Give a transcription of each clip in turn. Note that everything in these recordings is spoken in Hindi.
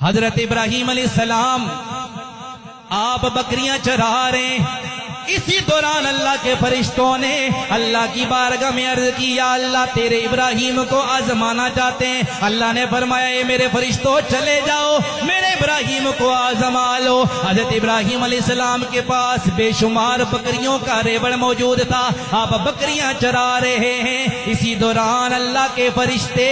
हजरत इब्राहीम अलैहिस्सलाम आप बकरियां चरा रहे। इसी दौरान अल्लाह के फरिश्तों ने अल्लाह की बारगाह में अर्ज किया, अल्लाह तेरे इब्राहीम को आजमाना चाहते हैं। अल्लाह ने फरमाया, ए मेरे फरिश्तों चले जाओ, मेरे इब्राहीम को आजमा लो। हजरत इब्राहीम अलैहिस्सलाम के पास बेशुमार बकरियों का रेबड़ मौजूद था। आप बकरियां चरा रहे हैं। इसी दौरान अल्लाह के फरिश्ते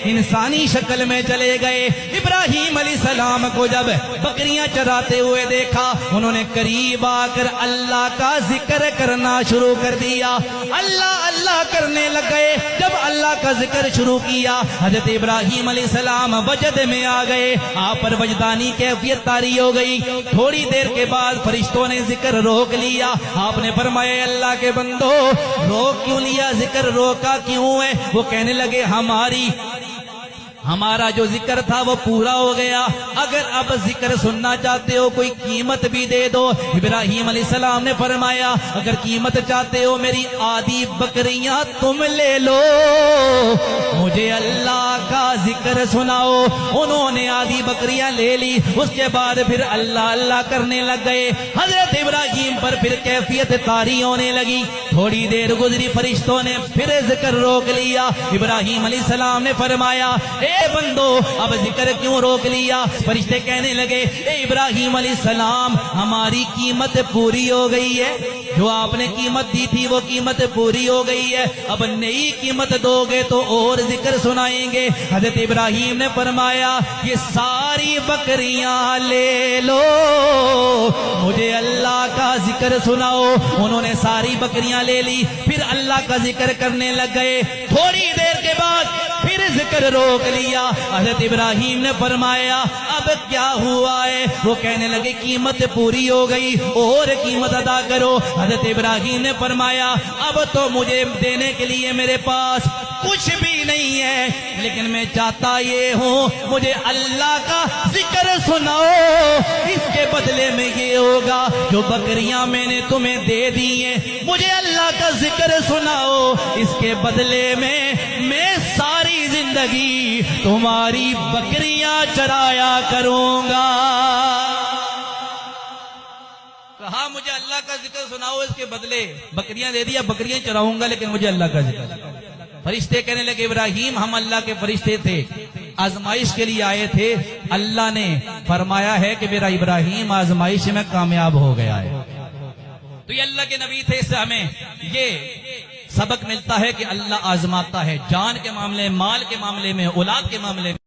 इंसानी शक्ल में चले गए। इब्राहीम अलैहिस्सलाम को जब बकरियां चराते हुए देखा, उन्होंने करीब आकर अल्लाह का जिक्र करना शुरू कर दिया। अल्लाह अल्लाह करने लग गए। जब अल्लाह का जिक्र शुरू किया, हजरत इब्राहीम अलैहिस्सलाम वजद में आ गए। आप पर वजदानी कैफियत तारी हो गई। थोड़ी देर के बाद फरिश्तों ने जिक्र रोक लिया। आपने फरमाया, अल्लाह के बंदो रोक क्यों लिया, जिक्र रोका क्यों है? वो कहने लगे, हमारा जो जिक्र था वो पूरा हो गया। अगर अब जिक्र सुनना चाहते हो कोई कीमत भी दे दो। इब्राहीम अलैहिस्सलाम ने फरमाया, अगर कीमत चाहते हो मेरी आधी बकरियां तुम ले लो, मुझे अल्लाह का जिक्र सुनाओ। उन्होंने आधी बकरियां ले ली। उसके बाद फिर अल्लाह अल्लाह करने लग गए। हजरत इब्राहीम पर फिर कैफियत तारी होने लगी। थोड़ी देर गुजरी, फरिश्तों ने फिर जिक्र रोक लिया। इब्राहीम अलैहिस्सलाम ने फरमाया, ए बंदो अब जिक्र क्यों रोक लिया? फरिश्ते कहने लगे, ए इब्राहीम अलैहिस्सलाम हमारी कीमत पूरी हो गई है। जो आपने कीमत दी थी वो कीमत पूरी हो गई है। अब नई कीमत दोगे तो और जिक्र सुनाएंगे। हजरत इब्राहीम ने फरमाया, ये सारी बकरियां ले लो, मुझे अल्लाह का जिक्र सुनाओ। उन्होंने सारी बकरियां ले ली। फिर अल्लाह का जिक्र करने लग गए। थोड़ी देर के बाद फिर जिक्र रोक लिया। हजरत इब्राहीम ने फरमाया, अब क्या हुआ है? वो कहने लगे, कीमत पूरी हो गई, और कीमत अदा करो। हजरत इब्राहीम ने फरमाया, अब तो मुझे देने के लिए मेरे पास कुछ भी नहीं है, लेकिन मैं चाहता ये हूँ, मुझे अल्लाह का जिक्र सुनाओ। इसके बदले में ये होगा, जो बकरियां मैंने तुम्हें दे दी हैं, मुझे अल्लाह का जिक्र सुनाओ। इसके बदले में मैं सारी जिंदगी तुम्हारी बकरियां चराया करूंगा। कहा, मुझे अल्लाह का जिक्र सुनाओ, इसके बदले बकरियां दे दिया, बकरियां चराऊंगा, लेकिन मुझे अल्लाह का जिक्र। फरिश्ते कहने लगे, इब्राहीम हम अल्लाह के फरिश्ते थे, आजमाइश के लिए आए थे। अल्लाह ने फरमाया है कि मेरा इब्राहीम आजमाइश में कामयाब हो गया है। तो ये अल्लाह के नबी थे। इससे हमें ये सबक मिलता है कि अल्लाह आजमाता है, जान के मामले, माल के मामले में, औलाद के मामले में।